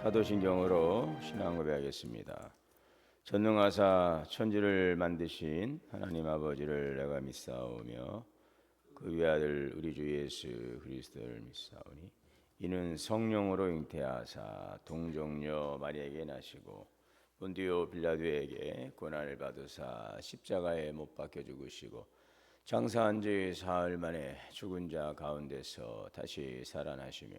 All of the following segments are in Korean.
사도신경으로 신앙 고백하겠습니다. 전능하사 천지를 만드신 하나님 아버지를 내가 믿사오며 그 외아들 우리 주 예수 그리스도를 믿사오니 이는 성령으로 잉태하사 동정녀 마리아에게 나시고 본디오 빌라도에게 고난을 받으사 십자가에 못 박혀 죽으시고 장사한 지 사흘 만에 죽은 자 가운데서 다시 살아나시며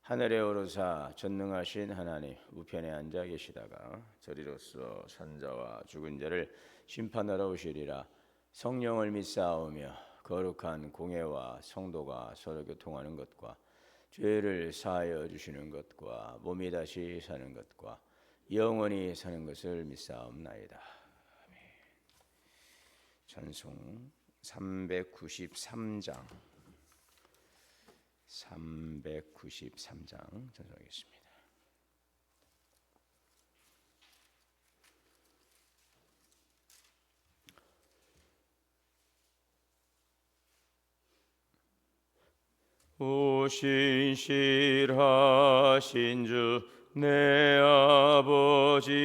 하늘에 오르사 전능하신 하나님 우편에 앉아 계시다가 저리로서 산자와 죽은 자를 심판하러 오시리라. 성령을 믿사오며 거룩한 공회와 성도가 서로 교통하는 것과 죄를 사하여 주시는 것과 몸이 다시 사는 것과 영원히 사는 것을 믿사옵나이다. 아멘. 찬송 393장 전송하겠습니다. 오 신실하신 주 내 아버지여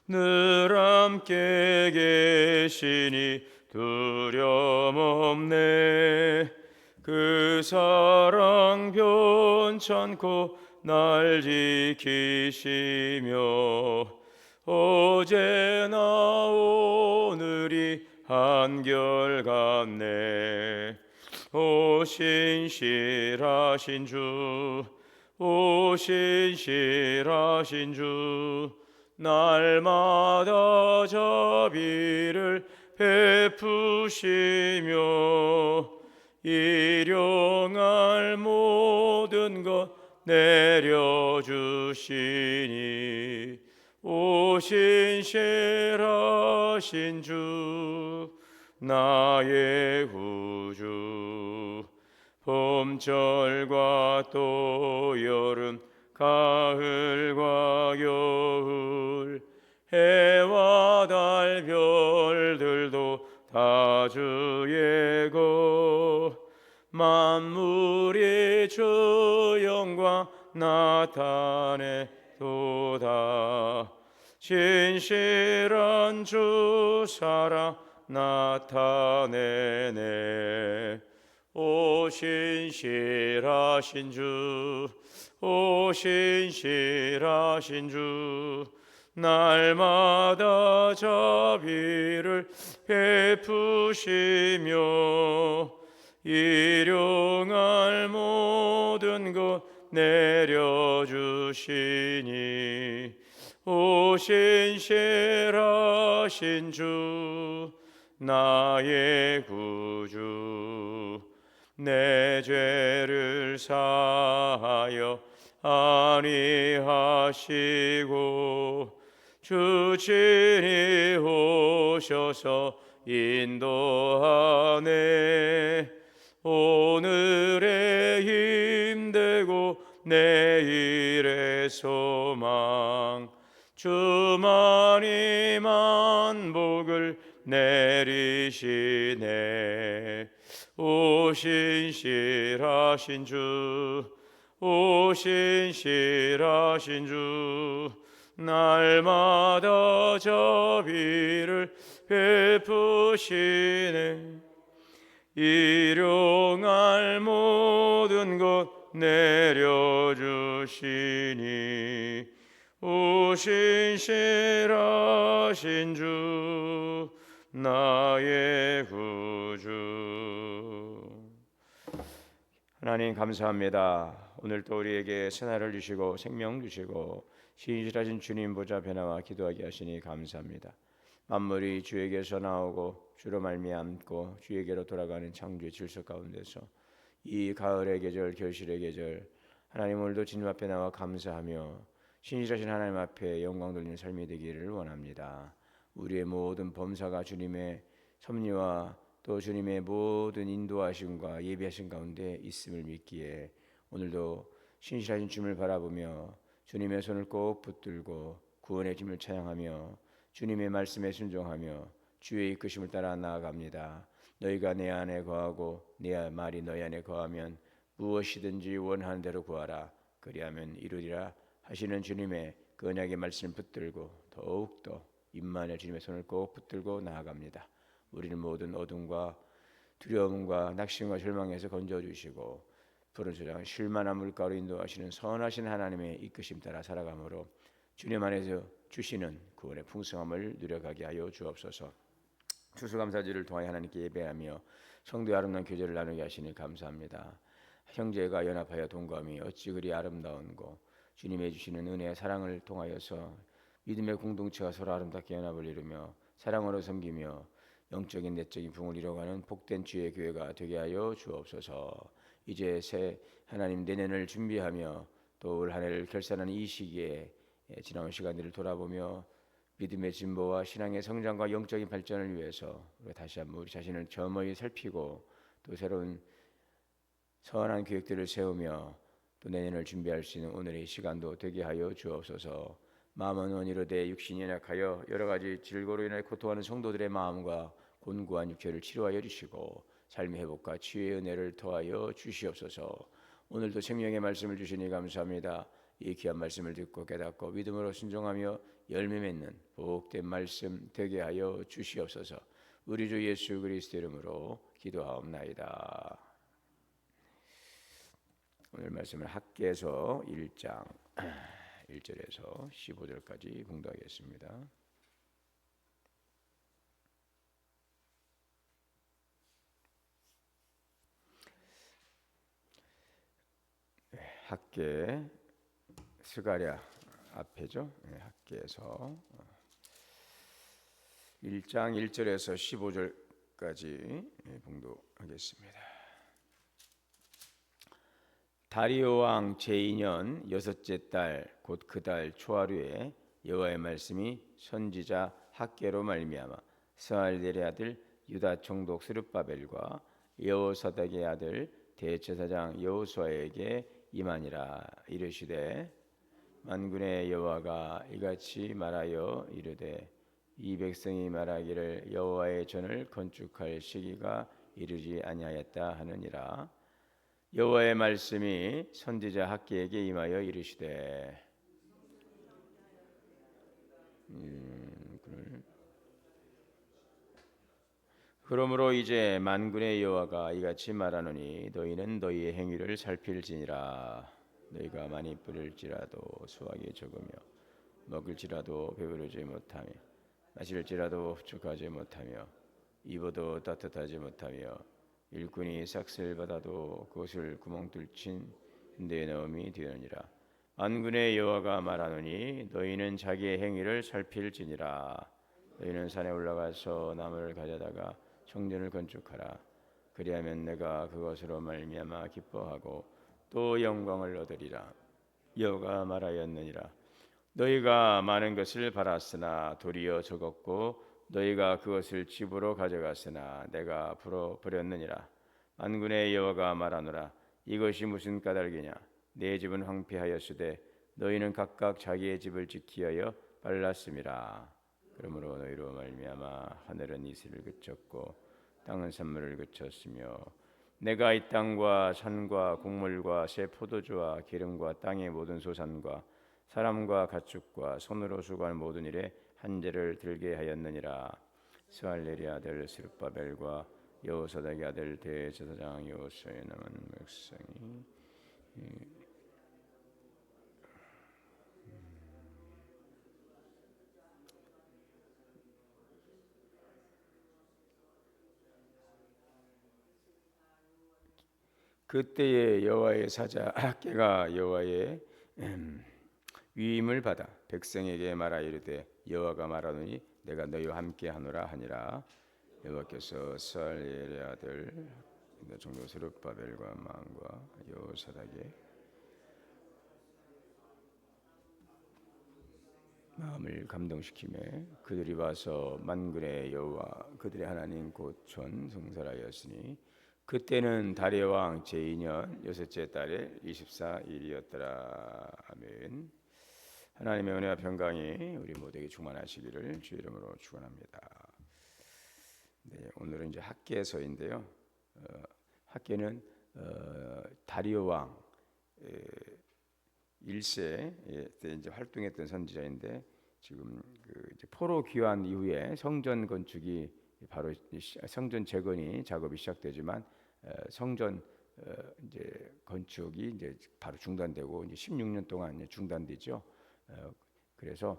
늘 함께 계시니 두려움 없네. 그 사랑 변찮고 날 지키시며 어제나 오늘이 한결같네. 오 신실하신 주, 오 신실하신 주, 날마다 자비를 베푸시며 일용할 모든 것 내려주시니 오 신실하신 주 나의 구주. 봄철과 또 여름 가을과 겨울 해와 달 별들도 다 주의 것 만물이 주 영광 나타내도다. 신실한 주 사랑 나타내네. 오 신실하신 주, 오 신실하신 주, 날마다 자비를 베푸시며 일용할 모든 것 내려주시니 오 신실하신 주 나의 구주. 내 죄를 사하여 안위하시고 주 친히 오셔서 인도하네. 오늘의 힘되고 내일의 소망 주만이 만복을 내리시네. 오 신실하신 주, 오 신실하신 주, 날마다 자비를 베푸시네. 일용할 모든 것 내려주시니 오 신실하신 주 나의 구주. 하나님 감사합니다. 오늘 또 우리에게 새날을 주시고 생명 주시고 신실하신 주님 보좌 변화와 기도하게 하시니 감사합니다. 만물이 주에게서 나오고 주로 말미암고 주에게로 돌아가는 창조의 질서 가운데서 이 가을의 계절 결실의 계절 하나님 오늘도 주님 앞에 나와 감사하며 신실하신 하나님 앞에 영광 돌리는 삶이 되기를 원합니다. 우리의 모든 범사가 주님의 섭리와 또 주님의 모든 인도하심과 예비하심 가운데 있음을 믿기에 오늘도 신실하신 주님을 바라보며 주님의 손을 꼭 붙들고 구원의 주님을 찬양하며 주님의 말씀에 순종하며 주의 이끄심을 따라 나아갑니다. 너희가 내 안에 거하고 내 말이 너희 안에 거하면 무엇이든지 원하는 대로 구하라. 그리하면 이루리라 하시는 주님의 그 언약의 말씀을 붙들고 더욱더 임마누엘 주님의 손을 꼭 붙들고 나아갑니다. 우리는 모든 어둠과 두려움과 낙심과 절망에서 건져주시고 푸른 소장 쉴만한 물가로 인도하시는 선하신 하나님의 이끄심 따라 살아가므로 주님 안에서 주시는 구원의 풍성함을 누려가게 하여 주옵소서. 추수감사절을 통하여 하나님께 예배하며 성도의 아름다운 교제를 나누게 하시니 감사합니다. 형제가 연합하여 동감이 어찌 그리 아름다운고 주님의 주시는 은혜와 사랑을 통하여서 믿음의 공동체가 서로 아름답게 연합을 이루며 사랑으로 섬기며 영적인 내적인 부흥을 이뤄가는 복된 주의 교회가 되게 하여 주옵소서. 이제 새 하나님 내년을 준비하며 또 올 한 해를 결산하는 이 시기에 지나온 시간들을 돌아보며 믿음의 진보와 신앙의 성장과 영적인 발전을 위해서 우리가 다시 한번 우리 자신을 겸허히 살피고 또 새로운 선한 계획들을 세우며 또 내년을 준비할 수 있는 오늘의 시간도 되게 하여 주옵소서. 마음은 원이로되 육신이 연약하여 여러 가지 질고로 인하여 고통하는 성도들의 마음과 곤고한 육체를 치료하여 주시고 삶의 회복과 치유의 은혜를 더하여 주시옵소서. 오늘도 생명의 말씀을 주시니 감사합니다. 이 귀한 말씀을 듣고 깨닫고 믿음으로 순종하며 열매 맺는 복된 말씀 되게 하여 주시옵소서. 우리 주 예수 그리스도 이름으로 기도하옵나이다. 오늘 말씀은 학개서 1장 1절에서 15절까지 봉독하겠습니다. 학개 스가랴 앞에죠. 학개서 1장 1절에서 15절까지 봉독하겠습니다. 다리오 왕 제2년 여섯째 달 곧 그 달 초하루에 여호와의 말씀이 선지자 학개로 말미암아 스알델의 아들 유다 총독 스룹바벨과 여호사닥의 아들 대제사장 여호수아에게 임하니라. 이르시되 만군의 여호와가 이같이 말하여 이르되 이 백성이 말하기를 여호와의 전을 건축할 시기가 이르지 아니하였다 하느니라. 여호와의 말씀이 선지자 학개에게 임하여 이르시되 그러므로 이제 만군의 여호와가 이같이 말하노니 너희는 너희의 행위를 살필지니라. 너희가 많이 뿌릴지라도 수확이 적으며 먹을지라도 배부르지 못하며 마실지라도 흡족하지 못하며 입어도 따뜻하지 못하며 일꾼이 삭슬 받아도 그것을 구멍 뚫친 내 넣음이 되느니라. 만군의 여호와가 말하노니 너희는 자기의 행위를 살필지니라. 너희는 산에 올라가서 나무를 가져다가 성전을 건축하라. 그리하면 내가 그것으로 말미암아 기뻐하고 또 영광을 얻으리라. 여호와가 말하였느니라. 너희가 많은 것을 바랐으나 도리어 적었고 너희가 그것을 집으로 가져갔으나 내가 버렸느니라. 만군의 여호와가 말하노라. 이것이 무슨 까닭이냐? 내 집은 황폐하였으되 너희는 각각 자기의 집을 지키하여 빨랐음이라. 그러므로 너희로 말미암아 하늘은 이슬을 그쳤고 땅은 산물을 그쳤으며 내가 이 땅과 산과 곡물과 새 포도주와 기름과 땅의 모든 소산과 사람과 가축과 손으로 수고하는 모든 일에 한제를 들게 하였느니라. 스알렐의 아들 스룹바벨과 여호사닥의 아들 대제사장 여호수아의 남은 백성이 그때에 여호와의 사자 학개가 여호와의 위임을 받아 백성에게 말하 이르되 여호와가 말하노니 내가 너희와 함께 하노라 하니라. 여호와께서 스알렐의 아들 총독 스룹바벨과 마음과 여호사닥의 마음을 감동시키며 그들이 와서 만군의 여호와 그들의 하나님 곧 전 성설하였으니 그때는 다리오 왕 제2년 여섯째 달에 24일이었더라. 아멘. 하나님의 은혜와 평강이 우리 모두에게 충만하시기를 주 이름으로 축원합니다. 네, 오늘은 이제 학개서인데요. 학개는 다리오 왕 1세 때 이제 활동했던 선지자인데 지금 그 이제 포로 귀환 이후에 성전 건축이 바로 성전 재건이 작업이 시작되지만 성전 이제 건축이 이제 바로 중단되고 이제 16년 동안 이제 중단되죠. 그래서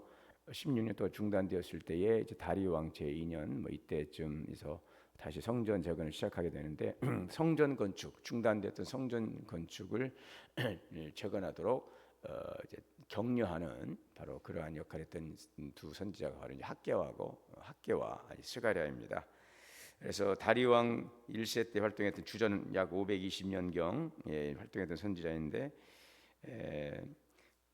16년 동안 중단되었을 때에 이제 다리오 왕 제2년 뭐 이때쯤에서 다시 성전 재건을 시작하게 되는데 성전 건축 중단됐던 성전 건축을 재건하도록 이제 격려하는 바로 그러한 역할을 했던 두 선지자가 바로 이제 학개와 스가랴입니다. 그래서 다리오 왕 1세 때 활동했던 주전 약 520년경 활동했던 선지자인데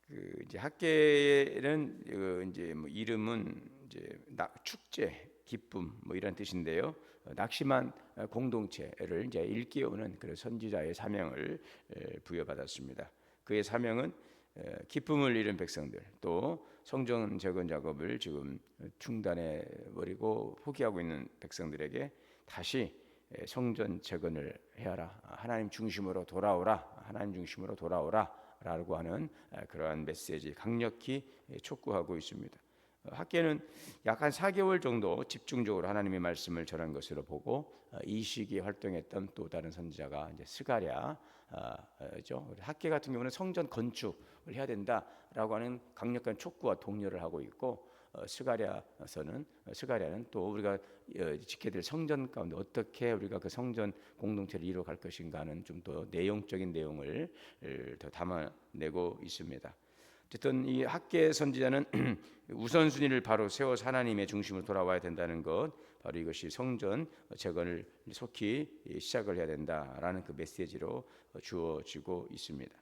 그 이제 학개는 이제 뭐 이름은 이제 축제, 기쁨 뭐 이런 뜻인데요. 낙심한 공동체를 이제 일깨우는 그런 선지자의 사명을 부여받았습니다. 그의 사명은 기쁨을 잃은 백성들 또 성전 재건 작업을 지금 중단해 버리고 포기하고 있는 백성들에게 다시 성전 재건을 해야라. 하나님 중심으로 돌아오라. 하나님 중심으로 돌아오라. 라고 하는 그러한 메시지 강력히 촉구하고 있습니다. 학개는 약 한 4개월 정도 집중적으로 하나님의 말씀을 전한 것으로 보고 이 시기에 활동했던 또 다른 선지자가 이제 스가랴죠. 학개 같은 경우는 성전 건축을 해야 된다라고 하는 강력한 촉구와 독려를 하고 있고 스가랴는 또 우리가 지켜야 될 성전 가운데 어떻게 우리가 그 성전 공동체를 이루어갈 것인가 하는 좀 더 내용적인 내용을 더 담아내고 있습니다. 어쨌든 이 학개 선지자는 우선순위를 바로 세워서 하나님의 중심으로 돌아와야 된다는 것, 바로 이것이 성전 재건을 속히 시작을 해야 된다라는 그 메시지로 주어지고 있습니다.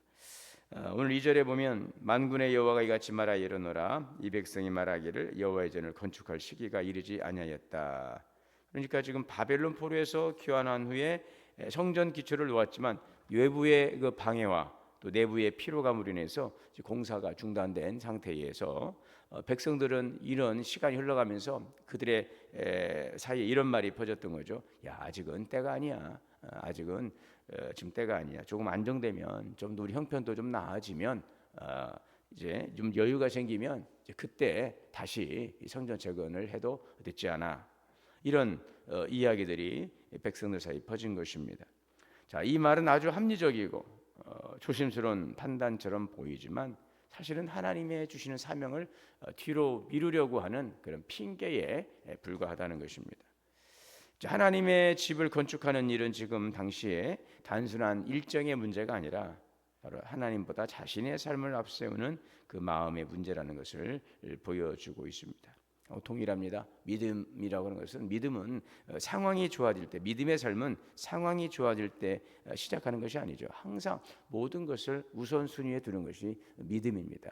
오늘 2절에 보면 만군의 여호와가 이같이 말하여 이르노라 이 백성이 말하기를 여호와의 전을 건축할 시기가 이르지 아니하였다. 그러니까 지금 바벨론 포로에서 귀환한 후에 성전 기초를 놓았지만 외부의 그 방해와 또 내부의 피로감으로 인해서 공사가 중단된 상태에서 백성들은 이런 시간이 흘러가면서 그들의 사이에 이런 말이 퍼졌던 거죠. 야, 아직은 때가 아니야. 아직은 지금 때가 아니야. 조금 안정되면 좀 우리 형편도 좀 나아지면 이제 좀 여유가 생기면 이제 그때 다시 성전 재건을 해도 늦지 않아. 이런 이야기들이 백성들 사이에 퍼진 것입니다. 자, 이 말은 아주 합리적이고 조심스러운 판단처럼 보이지만 사실은 하나님의 주시는 사명을 뒤로 미루려고 하는 그런 핑계에 불과하다는 것입니다. 하나님의 집을 건축하는 일은 지금 당시에 단순한 일정의 문제가 아니라 바로 하나님보다 자신의 삶을 앞세우는 그 마음의 문제라는 것을 보여주고 있습니다. 동일합니다. 믿음이라고 하는 것은 믿음은 상황이 좋아질 때, 믿음의 삶은 상황이 좋아질 때 시작하는 것이 아니죠. 항상 모든 것을 우선순위에 두는 것이 믿음입니다.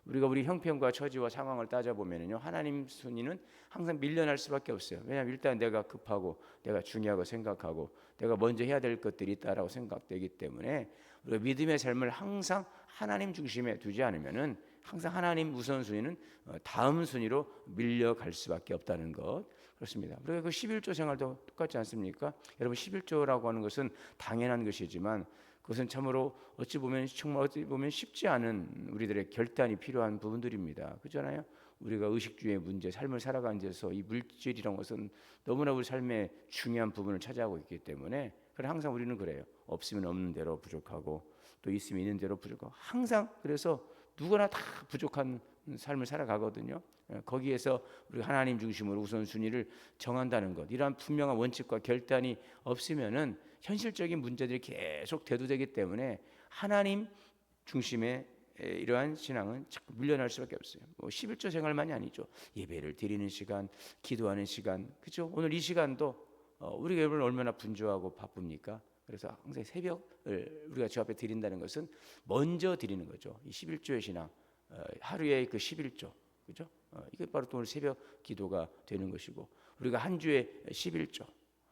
우리가 우리 형편과 처지와 상황을 따져보면요, 하나님 순위는 항상 밀려날 수밖에 없어요. 왜냐하면 일단 내가 급하고 내가 중요하고 생각하고 내가 먼저 해야 될 것들이 있다라고 생각되기 때문에 우리가 믿음의 삶을 항상 하나님 중심에 두지 않으면은 항상 하나님 우선순위는 다음 순위로 밀려갈 수밖에 없다는 것, 그렇습니다. 우리가 그 11조 생활도 똑같지 않습니까? 여러분 11조라고 하는 것은 당연한 것이지만 그것은 참으로 어찌 보면 쉽지 않은 우리들의 결단이 필요한 부분들입니다. 그렇잖아요. 우리가 의식주의 문제, 삶을 살아가는 데서 이 물질이라는 것은 너무나 우리 삶의 중요한 부분을 차지하고 있기 때문에 항상 우리는 그래요. 없으면 없는 대로 부족하고 또 있으면 있는 대로 부족하고 항상 그래서 누구나 다 부족한 삶을 살아가거든요. 거기에서 우리 하나님 중심으로 우선순위를 정한다는 것, 이러한 분명한 원칙과 결단이 없으면은 현실적인 문제들이 계속 대두되기 때문에 하나님 중심의 이러한 신앙은 자꾸 밀려날 수밖에 없어요. 11조 생활만이 아니죠. 예배를 드리는 시간, 기도하는 시간, 그렇죠? 오늘 이 시간도 우리가 여러분 얼마나 분주하고 바쁩니까? 그래서 항상 새벽을 우리가 주 앞에 드린다는 것은 먼저 드리는 거죠. 이 11조의 신앙, 하루에 그 11조, 그죠? 이게 바로 또 오늘 새벽 기도가 되는 것이고, 우리가 한 주에 11조,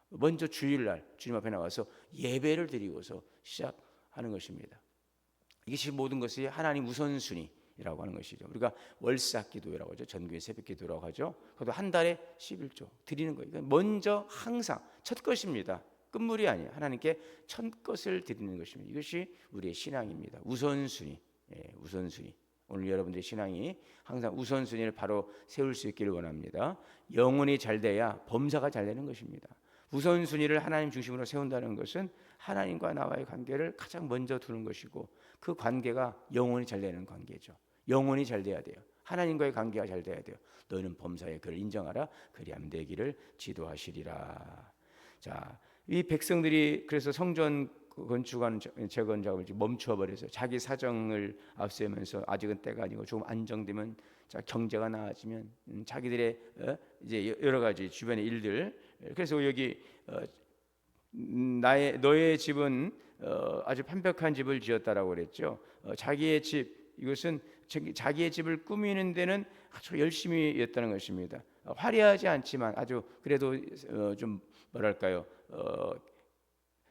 먼저 주일날 주님 앞에 나와서 예배를 드리고서 시작하는 것입니다. 이것이 모든 것이 하나님 우선순위라고 하는 것이죠. 우리가 월삭 기도라고 하죠. 전교회 새벽 기도라고 하죠. 그것도 한 달에 11조 드리는 거예요. 먼저 항상 첫 것입니다. 끝물이 아니에요. 하나님께 첫 것을 드리는 것입니다. 이것이 우리의 신앙입니다. 우선순위. 우선순위. 오늘 여러분들의 신앙이 항상 우선순위를 바로 세울 수 있기를 원합니다. 영혼이 잘 돼야 범사가 잘 되는 것입니다. 우선순위를 하나님 중심으로 세운다는 것은 하나님과 나와의 관계를 가장 먼저 두는 것이고, 그 관계가 영혼이 잘 되는 관계죠. 영혼이 잘 돼야 돼요. 하나님과의 관계가 잘 돼야 돼요. 너희는 범사에 그를 인정하라. 그리하면 되기를 지도하시리라. 자, 이 백성들이 그래서 성전 건축하는 재건 작업을 멈춰 버려서 자기 사정을 앞세우면서 아직은 때가 아니고 조금 안정되면, 자, 경제가 나아지면 자기들의 이제 여러 가지 주변의 일들. 그래서 여기 너의 집은 아주 완벽한 집을 지었다라고 그랬죠. 자기의 집, 이것은 자기의 집을 꾸미는 데는 아주 열심히 했다는 것입니다. 화려하지 않지만 아주 그래도 좀 뭐랄까요,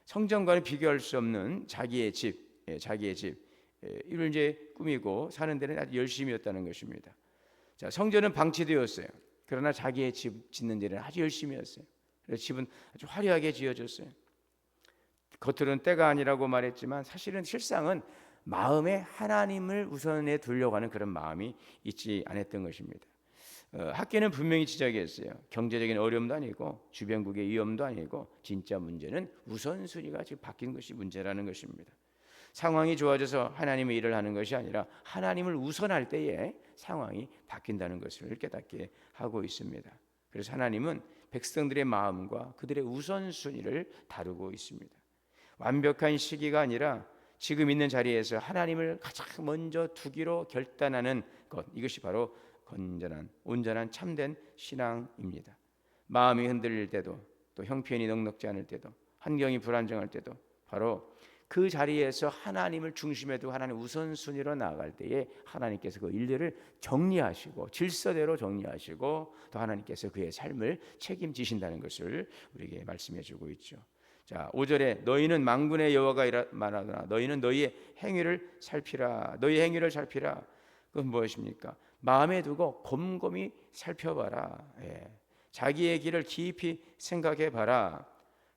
성전과는 비교할 수 없는 자기의 집, 이를 이제 꾸미고 사는 데는 아주 열심히였다는 것입니다. 자, 성전은 방치되었어요. 그러나 자기의 집 짓는 데는 아주 열심히 했어요. 그래서 집은 아주 화려하게 지어졌어요. 겉으로는 때가 아니라고 말했지만 사실은 실상은 마음에 하나님을 우선에 두려고 하는 그런 마음이 있지 않았던 것입니다. 학계는 분명히 지적했어요. 경제적인 어려움도 아니고 주변국의 위험도 아니고 진짜 문제는 우선순위가 지금 바뀐 것이 문제라는 것입니다. 상황이 좋아져서 하나님의 일을 하는 것이 아니라 하나님을 우선할 때에 상황이 바뀐다는 것을 깨닫게 하고 있습니다. 그래서 하나님은 백성들의 마음과 그들의 우선순위를 다루고 있습니다. 완벽한 시기가 아니라 지금 있는 자리에서 하나님을 가장 먼저 두기로 결단하는 것, 이것이 바로 건전한, 온전한 참된 신앙입니다. 마음이 흔들릴 때도, 또 형편이 넉넉지 않을 때도, 환경이 불안정할 때도 바로 그 자리에서 하나님을 중심에 두고 하나님 우선순위로 나아갈 때에 하나님께서 그 일들을 정리하시고 질서대로 정리하시고 또 하나님께서 그의 삶을 책임지신다는 것을 우리에게 말씀해 주고 있죠. 자, 5절에 너희는 만군의 여호와가 말하노라. 너희는 너희의 행위를 살피라. 너희 행위를 살피라. 그건 무엇입니까? 마음에 두고 곰곰이 살펴봐라. 자기의 길을 깊이 생각해봐라.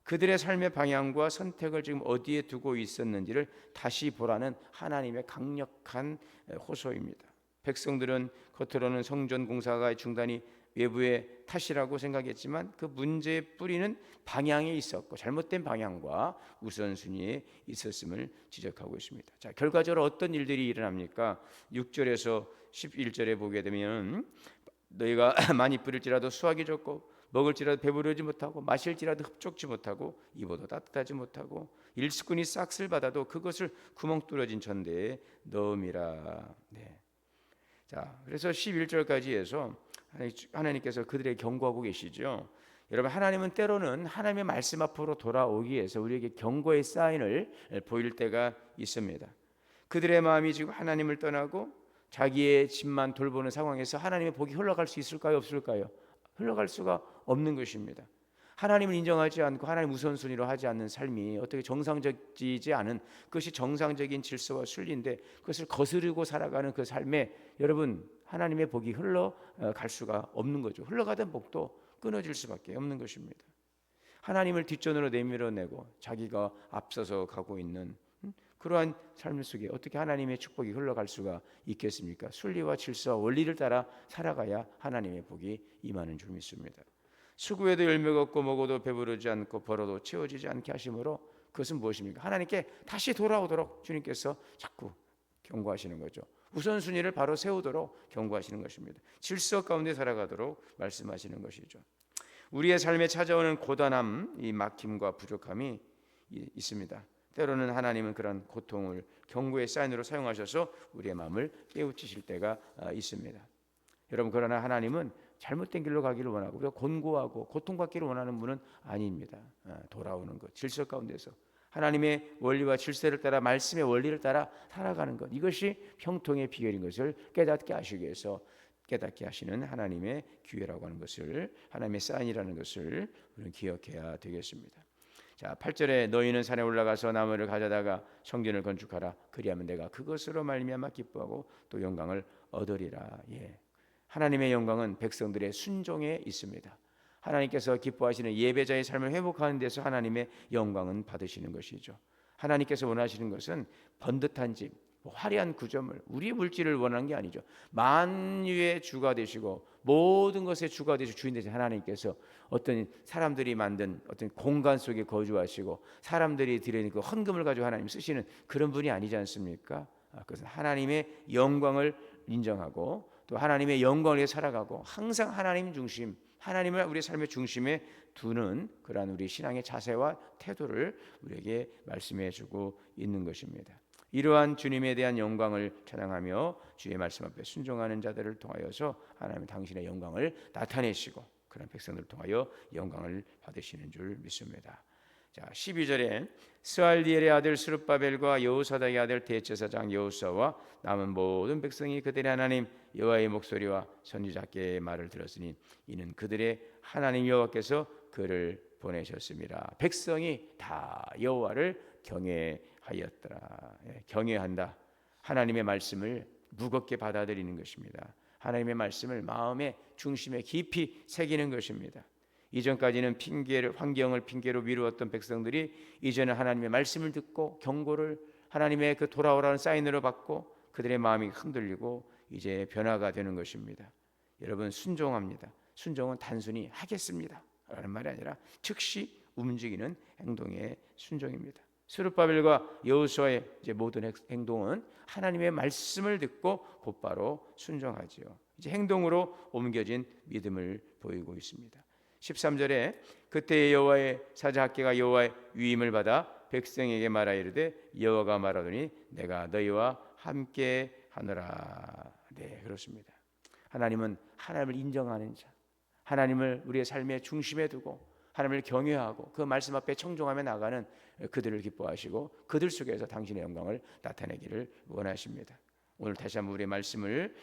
그들의 삶의 방향과 선택을 지금 어디에 두고 있었는지를 다시 보라는 하나님의 강력한 호소입니다. 백성들은 겉으로는 성전 공사가 중단이 외부의 탓이라고 생각했지만 그 문제의 뿌리는 방향에 있었고 잘못된 방향과 우선순위에 있었음을 지적하고 있습니다. 자, 결과적으로 어떤 일들이 일어납니까? 6절에서 11절에 보게 되면 너희가 많이 뿌릴지라도 수확이 적고 먹을지라도 배부르지 못하고 마실지라도 흡족지 못하고 입어도 따뜻하지 못하고 일수꾼이 싹쓸 받아도 그것을 구멍 뚫어진 천대에 넣음이라. 네. 자, 그래서 11절까지 해서 하나님께서 그들에게 경고하고 계시죠. 여러분, 하나님은 때로는 하나님의 말씀 앞으로 돌아오기 위해서 우리에게 경고의 사인을 보일 때가 있습니다. 그들의 마음이 지금 하나님을 떠나고 자기의 집만 돌보는 상황에서 하나님의 복이 흘러갈 수 있을까요? 없을까요? 흘러갈 수가 없는 것입니다. 하나님을 인정하지 않고 하나님 우선순위로 하지 않는 삶이 어떻게 정상적이지 않은, 그것이 정상적인 질서와 순리인데 그것을 거스르고 살아가는 그 삶에 여러분 하나님의 복이 흘러갈 수가 없는 거죠. 흘러가던 복도 끊어질 수밖에 없는 것입니다. 하나님을 뒷전으로 내밀어내고 자기가 앞서서 가고 있는 그러한 삶 속에 어떻게 하나님의 축복이 흘러갈 수가 있겠습니까? 순리와 질서와 원리를 따라 살아가야 하나님의 복이 임하는 줄 믿습니다. 수고해도 열매가 없고 먹어도 배부르지 않고 벌어도 채워지지 않게 하심으로 그것은 무엇입니까? 하나님께 다시 돌아오도록 주님께서 자꾸 경고하시는 거죠. 우선순위를 바로 세우도록 경고하시는 것입니다. 질서 가운데 살아가도록 말씀하시는 것이죠. 우리의 삶에 찾아오는 고단함, 이 막힘과 부족함이 있습니다. 때로는 하나님은 그런 고통을 경고의 사인으로 사용하셔서 우리의 마음을 깨우치실 때가 있습니다. 여러분, 그러나 하나님은 잘못된 길로 가기를 원하고 우리가 곤고하고 고통받기를 원하는 분은 아닙니다. 돌아오는 것, 질서 가운데서 하나님의 원리와 질서를 따라 말씀의 원리를 따라 살아가는 것, 이것이 형통의 비결인 것을 깨닫게 하시기 위해서 깨닫게 하시는 하나님의 기회라고 하는 것을, 하나님의 사인이라는 것을 우리는 기억해야 되겠습니다. 자, 8절에 너희는 산에 올라가서 나무를 가져다가 성전을 건축하라. 그리하면 내가 그것으로 말미암아 기뻐하고 또 영광을 얻으리라. 하나님의 영광은 백성들의 순종에 있습니다. 하나님께서 기뻐하시는 예배자의 삶을 회복하는 데서 하나님의 영광은 받으시는 것이죠. 하나님께서 원하시는 것은 번듯한 집, 화려한 구점을, 우리의 물질을 원하는 게 아니죠. 만유의 주가 되시고 모든 것의 주가 되시고 주인 되신 하나님께서 어떤 사람들이 만든 어떤 공간 속에 거주하시고 사람들이 드리는 그 헌금을 가지고 하나님 쓰시는 그런 분이 아니지 않습니까? 그래서 하나님의 영광을 인정하고 또 하나님의 영광을 위해 살아가고 항상 하나님 중심, 하나님을 우리의 삶의 중심에 두는 그러한 우리 신앙의 자세와 태도를 우리에게 말씀해 주고 있는 것입니다. 이러한 주님에 대한 영광을 찬양하며 주의 말씀 앞에 순종하는 자들을 통하여서 하나님은 당신의 영광을 나타내시고 그런 백성들을 통하여 영광을 받으시는 줄 믿습니다. 자, 12절에 스알디엘의 아들 스룹바벨과 여호사닥의 아들 대제사장 여호수아와 남은 모든 백성이 그들의 하나님 여호와의 목소리와 선지자께의 말을 들었으니 이는 그들의 하나님 여호와께서 그를 보내셨습니다. 백성이 다 여호와를 경외하였더라. 경외한다. 하나님의 말씀을 무겁게 받아들이는 것입니다. 하나님의 말씀을 마음의 중심에 깊이 새기는 것입니다. 이전까지는 환경을 핑계로 미루었던 백성들이 이제는 하나님의 말씀을 듣고 경고를 하나님의 그 돌아오라는 사인으로 받고 그들의 마음이 흔들리고 이제 변화가 되는 것입니다. 여러분, 순종합니다. 순종은 단순히 하겠습니다 라는 말이 아니라 즉시 움직이는 행동의 순종입니다. 스룹바벨과 여호수아의 이제 모든 행동은 하나님의 말씀을 듣고 곧바로 순종하지요. 이제 행동으로 옮겨진 믿음을 보이고 있습니다. 13절에 그때 여호와의 사자 학개가 여호와의 위임을 받아 백성에게 말하 이르되 여호와가 말하더니 내가 너희와 함께 하노라. 네, 그렇습니다. 하나님은 하나님을 인정하는 자, 하나님을 우리의 삶의 중심에 두고 하나님을 경외하고 그 말씀 앞에 청종하며 나가는 그들을 기뻐하시고 그들 속에서 당신의 영광을 나타내기를 원하십니다. 오늘 다시 한번 우리의 말씀을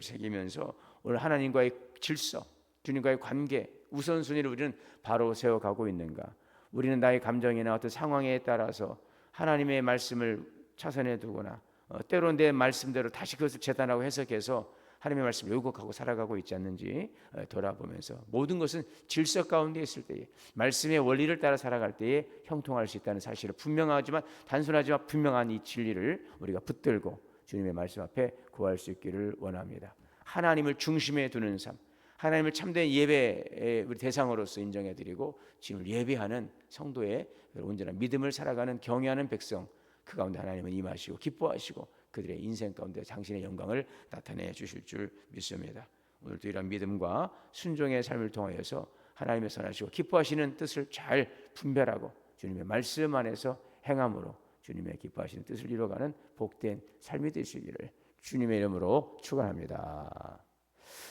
새기면서 오늘 하나님과의 질서, 주님과의 관계 우선순위를 우리는 바로 세워가고 있는가? 우리는 나의 감정이나 어떤 상황에 따라서 하나님의 말씀을 차선에 두거나 때로는 내 말씀대로 다시 그것을 재단하고 해석해서 하나님의 말씀을 왜곡하고 살아가고 있지 않는지 돌아보면서 모든 것은 질서 가운데 있을 때에 말씀의 원리를 따라 살아갈 때에 형통할 수 있다는 사실을 분명하지만 단순하지만 분명한 이 진리를 우리가 붙들고 주님의 말씀 앞에 구할 수 있기를 원합니다. 하나님을 중심에 두는 삶, 하나님을 참된 예배의 우리 대상으로서 인정해드리고 지금 예배하는 성도의 온전한 믿음을 살아가는 경외하는 백성, 그 가운데 하나님은 임하시고 기뻐하시고 그들의 인생 가운데 당신의 영광을 나타내 주실 줄 믿습니다. 오늘도 이런 믿음과 순종의 삶을 통하여서 하나님의 선하시고 기뻐하시는 뜻을 잘 분별하고 주님의 말씀 안에서 행함으로 주님의 기뻐하시는 뜻을 이루어가는 복된 삶이 되시기를 주님의 이름으로 축원합니다.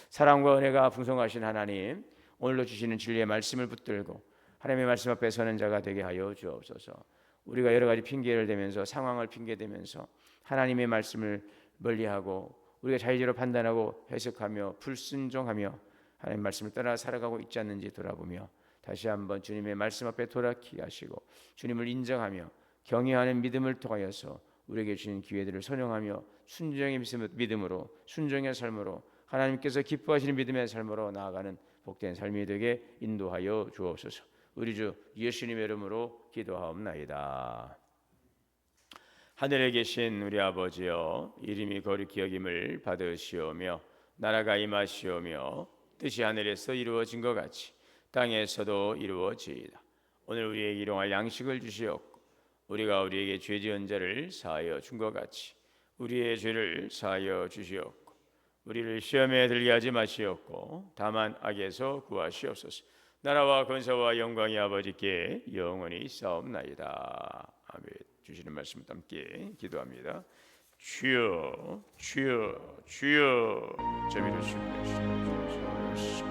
사랑과 은혜가 풍성하신 하나님, 오늘도 주시는 진리의 말씀을 붙들고 하나님의 말씀 앞에 서는 자가 되게 하여 주옵소서. 우리가 여러 가지 핑계를 대면서 상황을 핑계대면서 하나님의 말씀을 멀리하고 우리가 자의적으로 판단하고 해석하며 불순종하며 하나님의 말씀을 따라 살아가고 있지 않는지 돌아보며 다시 한번 주님의 말씀 앞에 돌아키게 하시고 주님을 인정하며 경외하는 믿음을 통하여서 우리에게 주신 기회들을 선용하며 순종의 믿음으로 순종의 삶으로 하나님께서 기뻐하시는 믿음의 삶으로 나아가는 복된 삶이 되게 인도하여 주옵소서. 우리 주 예수님의 이름으로 기도하옵나이다. 하늘에 계신 우리 아버지여, 이름이 거룩히 여김을 받으시오며 나라가 임하시오며 뜻이 하늘에서 이루어진 것 같이 땅에서도 이루어지이다. 오늘 우리에게 일용할 양식을 주시옵고 우리가 우리에게 죄 지은 자를 사하여 준 것 같이 우리의 죄를 사하여 주시옵고 우리를 시험에 들게 하지 마시옵고 다만 악에서 구하시옵소서. 나라와 권세와 영광이 아버지께 영원히 있사옵나이다. 아멘. 주시는 말씀을 함께 기도합니다. 주여, 주여, 주여. 저희를 주옵소서.